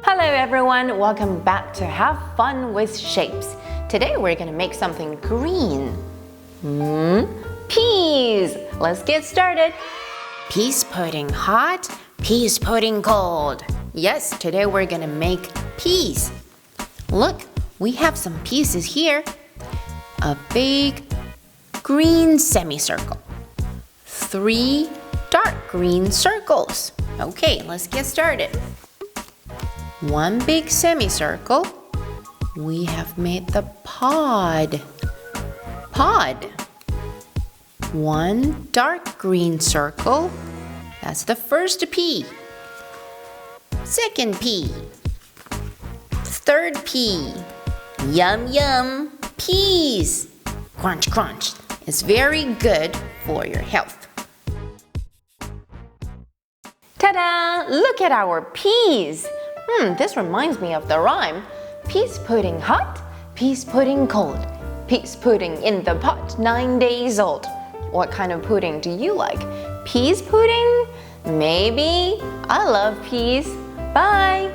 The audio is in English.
Hello everyone, welcome back to Have Fun with Shapes. Today we're gonna make something green. Peas! Let's get started. Peas pudding hot, peas pudding cold. Yes, today we're gonna make peas. Look, we have some pieces here. A big green semicircle. 3 dark green circles. Okay, let's get started. 1 big semicircle. We have made the pod. 1 dark green circle. That's the first pea. Second pea. Third pea. Yum yum. Peas. Crunch crunch. It's very good for your health. Ta-da! Look at our peas. This reminds me of the rhyme. Peas pudding hot, peas pudding cold. Peas pudding in the pot, 9 days old. What kind of pudding do you like? Peas pudding? Maybe. I love peas. Bye!